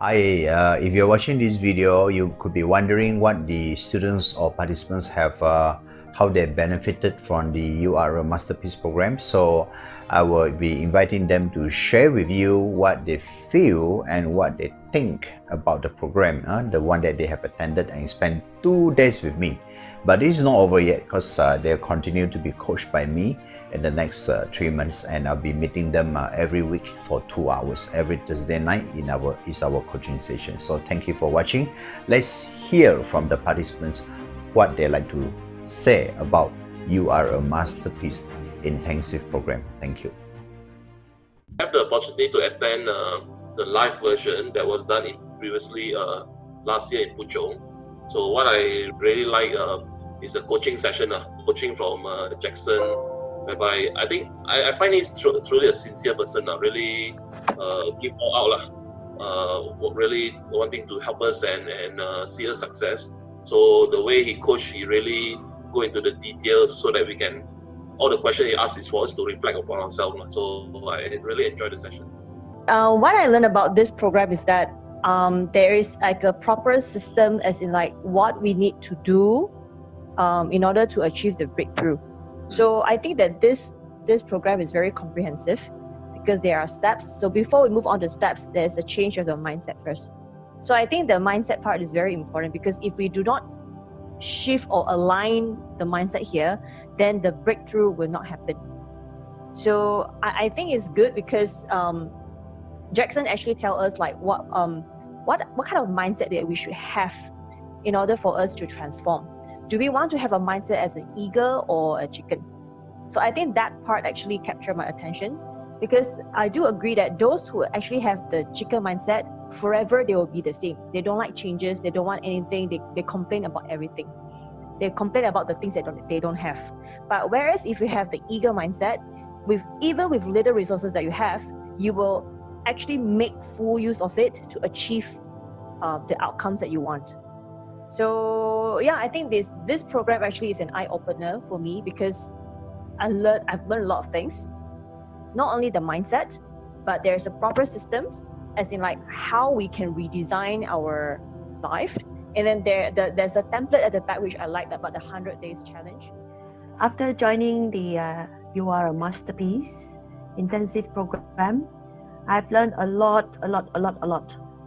Hi, if you're watching this video, you could be wondering what the students or participants have, how they benefited from the URL Masterpiece program. So I will be inviting them to share with you what they feel and what they think about the program, the one that they have attended and spent 2 days with me. But this is not over yet because they'll continue to be coached by me in the next 3 months, and I'll be meeting them every week for 2 hours every Thursday night is our coaching session. So thank you for watching. Let's hear from the participants what they like to say about You Are a Masterpiece intensive program. Thank you. I have the opportunity to attend the live version that was done previously last year in Puchong. So what I really like is the coaching session, coaching from Jackson, whereby I find he's truly a sincere person, really give all out, really wanting to help us and see us success. So the way he coach, he really go into the details so that we can, all the questions he asks is for us to reflect upon ourselves. So I really enjoyed the session. What I learned about this program is that there is like a proper system, as in like what we need to do in order to achieve the breakthrough. So I think that this program is very comprehensive because there are steps. So before we move on to steps, there's a change of the mindset first. So I think the mindset part is very important, because if we do not shift or align the mindset here, then the breakthrough will not happen. So I think it's good because Jackson actually tell us like what kind of mindset that we should have in order for us to transform. Do we want to have a mindset as an eagle or a chicken? So I think that part actually captured my attention, because I do agree that those who actually have the chicken mindset, forever they will be the same. They don't like changes. They don't want anything. They complain about everything. They complain about the things that they don't have. But whereas if you have the eagle mindset, even with little resources that you have, you will actually make full use of it to achieve the outcomes that you want. So yeah, I think this program actually is an eye-opener for me, because I've learned a lot of things. Not only the mindset, but there's a proper systems, as in like how we can redesign our life. And then there's a template at the back which I like, about the 100 days challenge. After joining the You Are a Masterpiece intensive program, I've learned a lot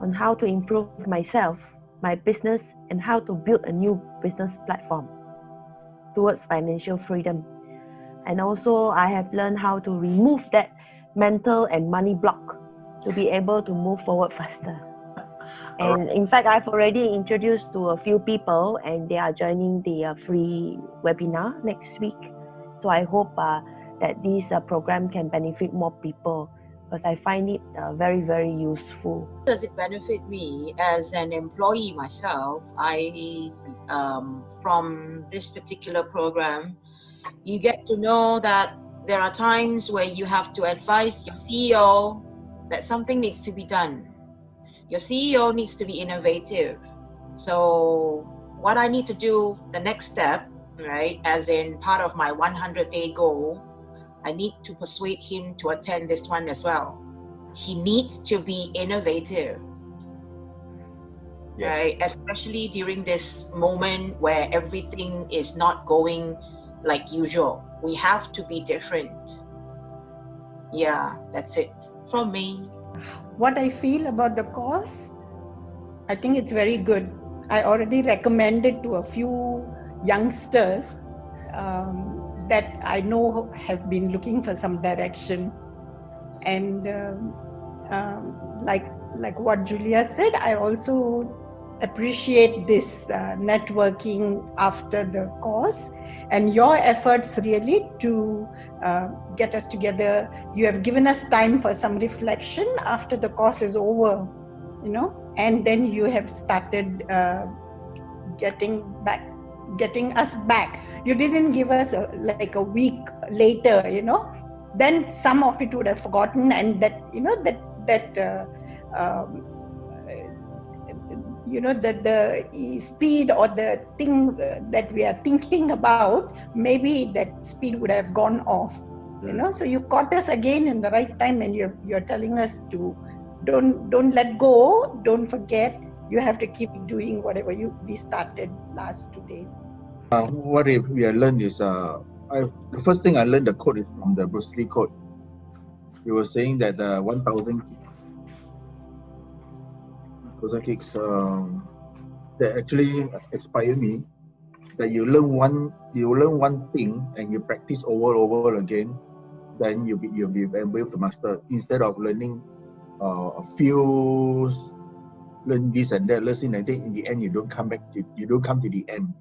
on how to improve myself, my business, and how to build a new business platform towards financial freedom. And also I have learned how to remove that mental and money block to be able to move forward faster. And in fact, I've already introduced to a few people, and they are joining the free webinar next week. So I hope that this program can benefit more people, because I find it very, very useful. Does it benefit me as an employee myself? From this particular program, you get to know that there are times where you have to advise your CEO that something needs to be done. Your CEO needs to be innovative. So what I need to do, the next step, right, as in part of my 100-day goal, I need to persuade him to attend this one as well. He needs to be innovative, yes. Right? Especially during this moment where everything is not going like usual. We have to be different. Yeah, that's it from me. What I feel about the course, I think it's very good. I already recommended to a few youngsters that I know have been looking for some direction, and like what Julia said, I also appreciate this networking after the course and your efforts really to get us together. You have given us time for some reflection after the course is over, and then you have started getting us back. You didn't give us like a week later, then some of it would have forgotten, and that the speed or the thing that we are thinking about, maybe that speed would have gone off. So you caught us again in the right time, and you're telling us to don't let go. Don't forget. You have to keep doing whatever we started last 2 days. What we learned is the first thing I learned the code is from the Bruce Lee code. He was saying that 1,000 kicks that actually inspired me. That you learn one thing and you practice over and over again, then you'll be able to master. Instead of learning a few, learn this and that, listen and then in the end you don't come to the end.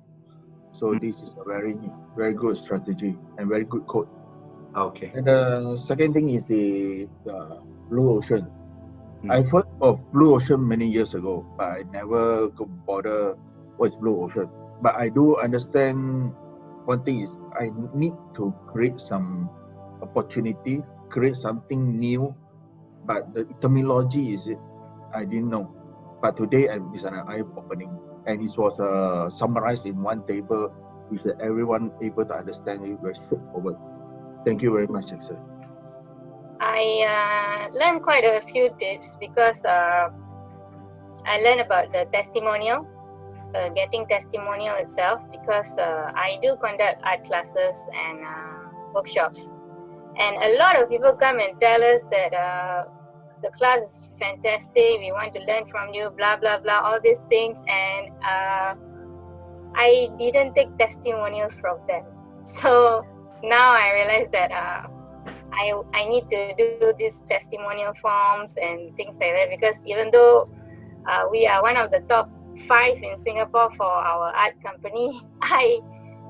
So this is a very good strategy and very good code. Okay. And the second thing is the blue ocean. I've heard of blue ocean many years ago, but I never could bother what's blue ocean. But I do understand one thing is I need to create some opportunity, create something new. But the terminology I didn't know. But today it's an eye-opening, and it was summarized in one table, which everyone able to understand it very straightforward. Thank you very much, Jackson. I learned quite a few tips because I learned about the testimonial, getting testimonial itself, because I do conduct art classes and workshops. And a lot of people come and tell us that the class is fantastic, we want to learn from you, blah, blah, blah, all these things. And I didn't take testimonials from them. So now I realize that I need to do these testimonial forms and things like that, because even though we are one of the top 5 in Singapore for our art company,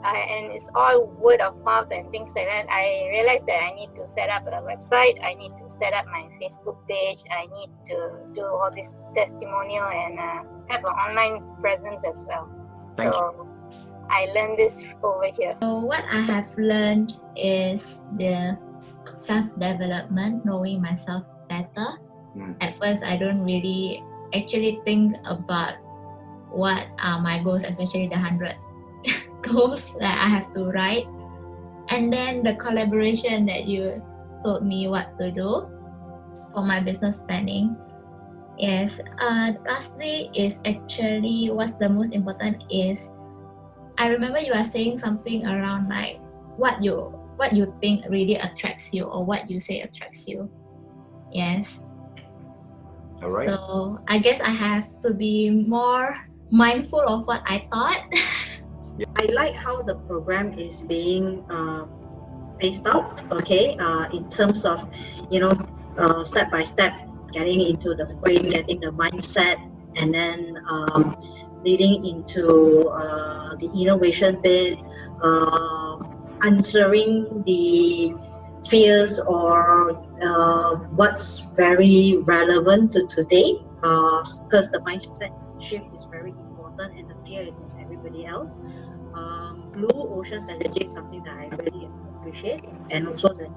and it's all word of mouth and things like that, I realized that I need to set up a website, I need to set up my Facebook page, I need to do all this testimonial and have an online presence as well. Thank you. I learned this over here. So what I have learned is the self-development, knowing myself better. At first, I don't really actually think about what are my goals, especially the 100 goals that I have to write. And then the collaboration that you told me what to do for my business planning. Yes. Lastly is actually what's the most important is I remember you are saying something around like what you think really attracts you or what you say attracts you. Yes. All right. So I guess I have to be more mindful of what I thought. I like how the program is being phased out, okay, in terms of, step by step, getting into the frame, getting the mindset, and then leading into the innovation bit, answering the fears or what's very relevant to today, because the mindset shift is very important and the fear is in everybody else. Blue Ocean strategy is something that I really appreciate, and also the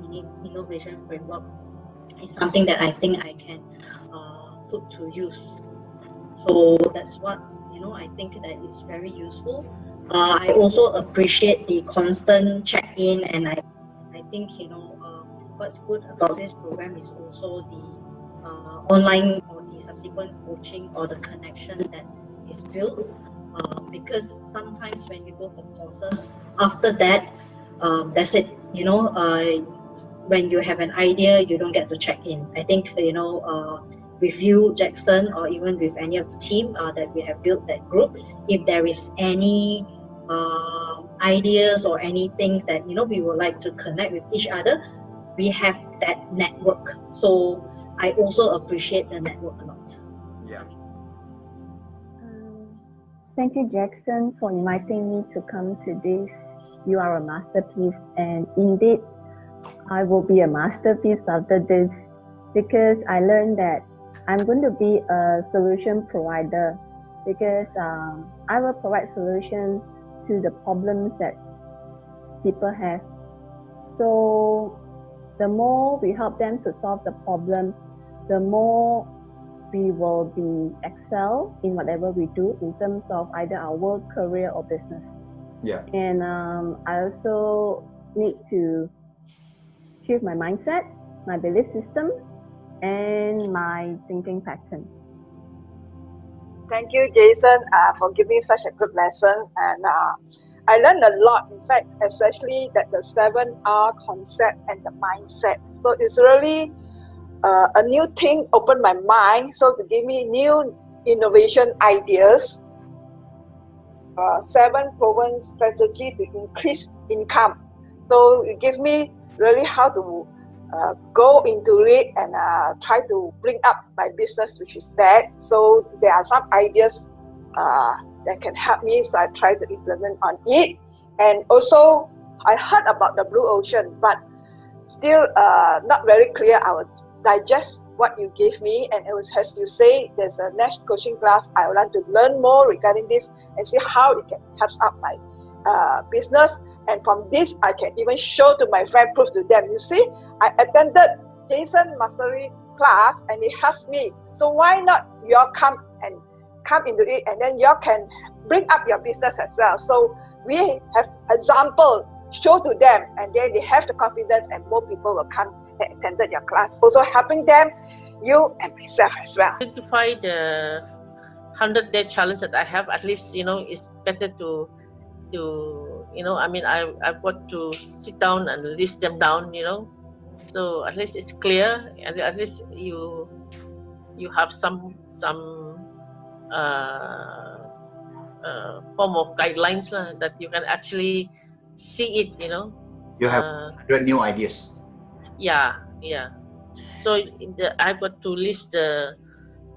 innovation framework is something that I think I can put to use. So that's what I think that it's very useful. I also appreciate the constant check-in, and I think what's good about this program is also the online or the subsequent coaching or the connection that is built. Because sometimes when you go for courses, after that, that's it. When you have an idea, you don't get to check in. I think with you, Jackson, or even with any of the team that we have built that group, if there is any ideas or anything that we would like to connect with each other, we have that network. So I also appreciate the network a lot. Yeah. Thank you, Jackson, for inviting me to come to this You Are a Masterpiece. And indeed, I will be a masterpiece after this, because I learned that I'm going to be a solution provider, because I will provide solutions to the problems that people have. So the more we help them to solve the problem, the more we will be excel in whatever we do in terms of either our work, career, or business. Yeah. And I also need to shift my mindset, my belief system, and my thinking pattern. Thank you, Jason, for giving such a good lesson. And I learned a lot, in fact, especially that the 7R concept and the mindset. So it's really a new thing opened my mind. So to give me new innovation ideas. 7 proven strategy to increase income. So it gives me really how to go into it and try to bring up my business, which is bad. So there are some ideas that can help me, so I try to implement on it. And also I heard about the blue ocean, but still not very clear. I will digest what you gave me, and it was, as you say, there's a next coaching class. I would like to learn more regarding this and see how it can help out my business. And from this, I can even show to my friend, prove to them, you see, I attended Jason Mastery class and it helps me. So why not you all come into it, and then you all can bring up your business as well. So we have example, show to them, and then they have the confidence, and more people will come and attended your class. Also helping them, you and myself as well. To find the 100-day challenge that I have, at least, you know, it's better to you know, I mean, I've got to sit down and list them down, you know, so at least it's clear, and at least you have some form of guidelines that you can actually see it, you know. You have 100 new ideas. Yeah. So I've got to list the,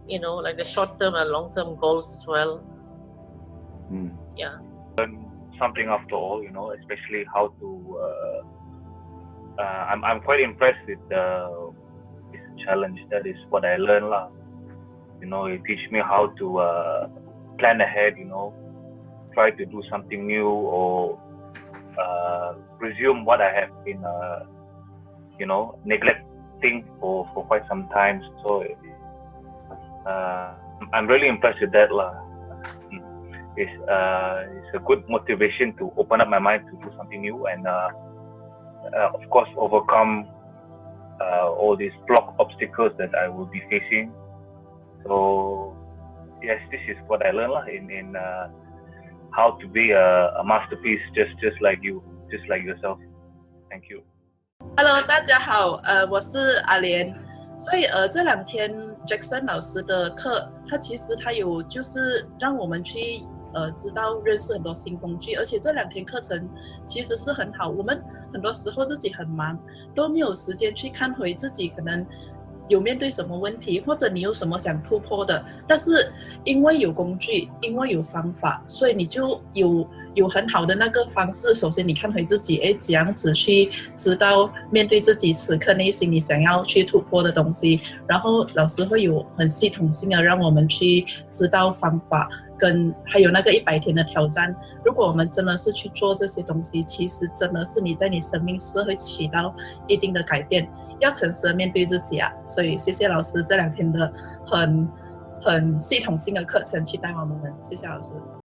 you know, like the short-term and long-term goals as well. Yeah. Something after all, you know, especially how to. I'm quite impressed with this challenge. That is what I learned, lah. You know, it teach me how to plan ahead. You know, try to do something new, or resume what I have been, you know, neglecting for quite some time. So I'm really impressed with that, lah. It's a good motivation to open up my mind to do something new, and of course overcome all these block obstacles that I will be facing. So yes, this is what I learned in how to be a masterpiece, just like you, just like yourself. Thank you. Hello， 大家好，我是阿莲。所以这2天 Jackson 老师的课，他其实他有就是让我们去知道认识很多新工具，而且这2天课程其实是很好。我们很多时候自己很忙，都没有时间去看回自己可能有面对什么问题，或者你有什么想突破的。但是因为有工具，因为有方法，所以你就有很好的那个方式。首先你看回自己，怎样子去知道面对自己此刻内心你想要去突破的东西，然后老师会有很系统性的让我们去知道方法，跟还有那个100天的挑战。如果我们真的是去做这些东西，其实真的是你在你生命是会起到一定的改变。要诚实的面对自己啊，所以谢谢老师这2天的很系统性的课程去带我们，谢谢老师。